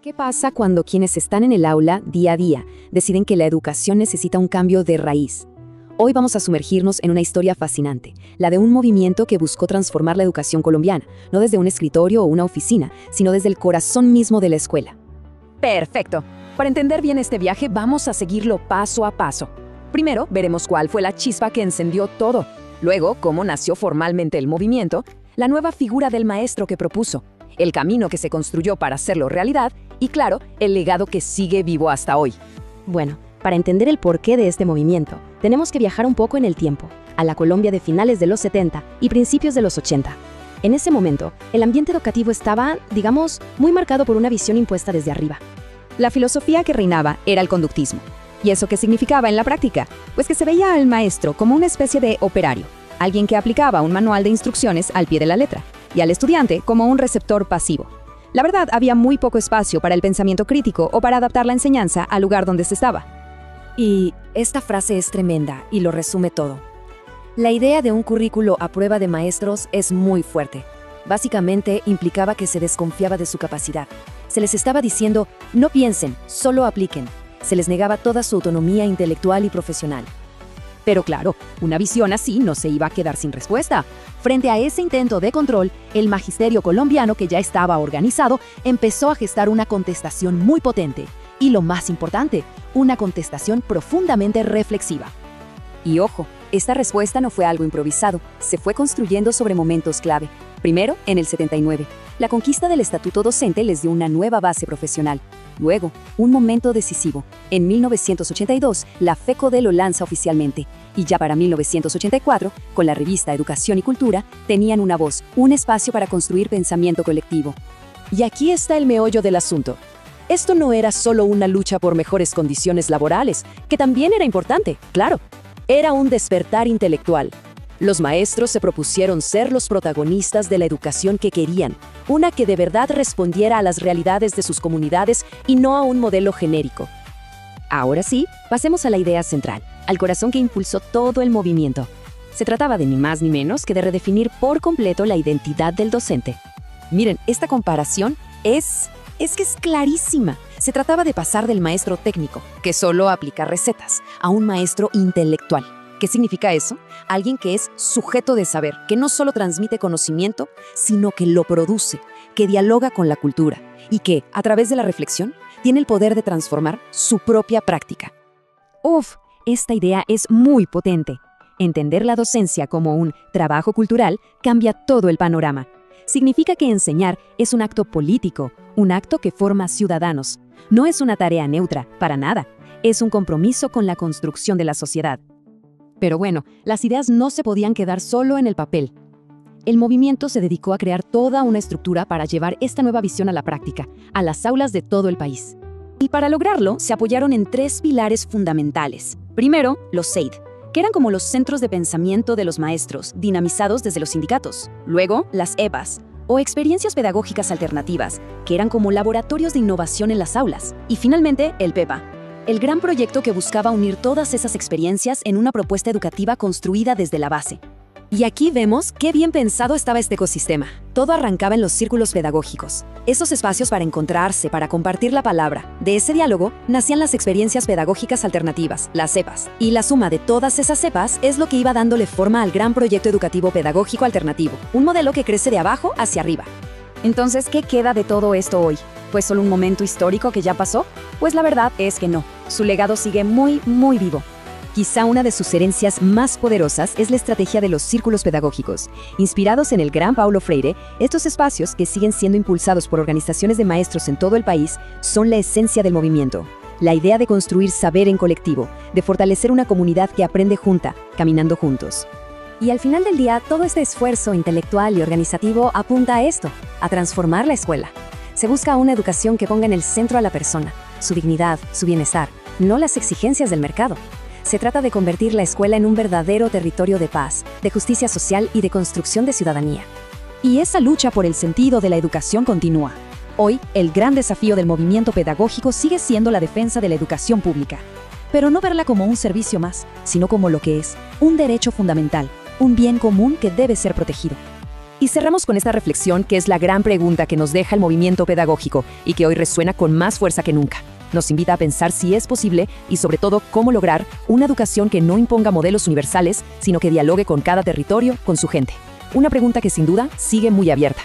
¿Qué pasa cuando quienes están en el aula día a día deciden que la educación necesita un cambio de raíz? Hoy vamos a sumergirnos en una historia fascinante, la de un movimiento que buscó transformar la educación colombiana, no desde un escritorio o una oficina, sino desde el corazón mismo de la escuela. Perfecto. Para entender bien este viaje, vamos a seguirlo paso a paso. Primero, veremos cuál fue la chispa que encendió todo. Luego, cómo nació formalmente el movimiento, la nueva figura del maestro que propuso, el camino que se construyó para hacerlo realidad y, claro, el legado que sigue vivo hasta hoy. Bueno, para entender el porqué de este movimiento, tenemos que viajar un poco en el tiempo, a la Colombia de finales de los 70 y principios de los 80. En ese momento, el ambiente educativo estaba, digamos, muy marcado por una visión impuesta desde arriba. La filosofía que reinaba era el conductismo. ¿Y eso qué significaba en la práctica? Pues que se veía al maestro como una especie de operario, alguien que aplicaba un manual de instrucciones al pie de la letra, y al estudiante como un receptor pasivo. La verdad, había muy poco espacio para el pensamiento crítico o para adaptar la enseñanza al lugar donde se estaba. Y esta frase es tremenda y lo resume todo. La idea de un currículo a prueba de maestros es muy fuerte. Básicamente implicaba que se desconfiaba de su capacidad. Se les estaba diciendo, no piensen, solo apliquen. Se les negaba toda su autonomía intelectual y profesional. Pero claro, una visión así no se iba a quedar sin respuesta. Frente a ese intento de control, el magisterio colombiano, que ya estaba organizado, empezó a gestar una contestación muy potente. Y lo más importante, una contestación profundamente reflexiva. Y ojo, esta respuesta no fue algo improvisado, se fue construyendo sobre momentos clave. Primero, en el 79, la conquista del estatuto docente les dio una nueva base profesional. Luego, un momento decisivo. En 1982, la FECODE lo lanza oficialmente. Y ya para 1984, con la revista Educación y Cultura, tenían una voz, un espacio para construir pensamiento colectivo. Y aquí está el meollo del asunto. Esto no era solo una lucha por mejores condiciones laborales, que también era importante, claro. Era un despertar intelectual. Los maestros se propusieron ser los protagonistas de la educación que querían, una que de verdad respondiera a las realidades de sus comunidades y no a un modelo genérico. Ahora sí, pasemos a la idea central, al corazón que impulsó todo el movimiento. Se trataba de ni más ni menos que de redefinir por completo la identidad del docente. Miren, esta comparación es clarísima. Se trataba de pasar del maestro técnico, que solo aplica recetas, a un maestro intelectual. ¿Qué significa eso? Alguien que es sujeto de saber, que no solo transmite conocimiento, sino que lo produce, que dialoga con la cultura y que, a través de la reflexión, tiene el poder de transformar su propia práctica. Esta idea es muy potente. Entender la docencia como un trabajo cultural cambia todo el panorama. Significa que enseñar es un acto político, un acto que forma ciudadanos. No es una tarea neutra, para nada. Es un compromiso con la construcción de la sociedad. Pero bueno, las ideas no se podían quedar solo en el papel. El movimiento se dedicó a crear toda una estructura para llevar esta nueva visión a la práctica, a las aulas de todo el país. Y para lograrlo, se apoyaron en 3 pilares fundamentales. Primero, los SEID, que eran como los centros de pensamiento de los maestros, dinamizados desde los sindicatos. Luego, las EPAs, o experiencias pedagógicas alternativas, que eran como laboratorios de innovación en las aulas. Y finalmente, el PEPA, el gran proyecto que buscaba unir todas esas experiencias en una propuesta educativa construida desde la base. Y aquí vemos qué bien pensado estaba este ecosistema. Todo arrancaba en los círculos pedagógicos, esos espacios para encontrarse, para compartir la palabra. De ese diálogo nacían las experiencias pedagógicas alternativas, las CEPAs. Y la suma de todas esas CEPAs es lo que iba dándole forma al gran proyecto educativo pedagógico alternativo, un modelo que crece de abajo hacia arriba. Entonces, ¿qué queda de todo esto hoy? ¿Pues solo un momento histórico que ya pasó? Pues la verdad es que no. Su legado sigue muy, muy vivo. Quizá una de sus herencias más poderosas es la estrategia de los círculos pedagógicos. Inspirados en el gran Paulo Freire, estos espacios, que siguen siendo impulsados por organizaciones de maestros en todo el país, son la esencia del movimiento. La idea de construir saber en colectivo, de fortalecer una comunidad que aprende junta, caminando juntos. Y al final del día, todo este esfuerzo intelectual y organizativo apunta a esto, a transformar la escuela. Se busca una educación que ponga en el centro a la persona, su dignidad, su bienestar, no las exigencias del mercado. Se trata de convertir la escuela en un verdadero territorio de paz, de justicia social y de construcción de ciudadanía. Y esa lucha por el sentido de la educación continúa. Hoy, el gran desafío del movimiento pedagógico sigue siendo la defensa de la educación pública. Pero no verla como un servicio más, sino como lo que es, un derecho fundamental, un bien común que debe ser protegido. Y cerramos con esta reflexión que es la gran pregunta que nos deja el movimiento pedagógico y que hoy resuena con más fuerza que nunca. Nos invita a pensar si es posible y sobre todo cómo lograr una educación que no imponga modelos universales, sino que dialogue con cada territorio, con su gente. Una pregunta que sin duda sigue muy abierta.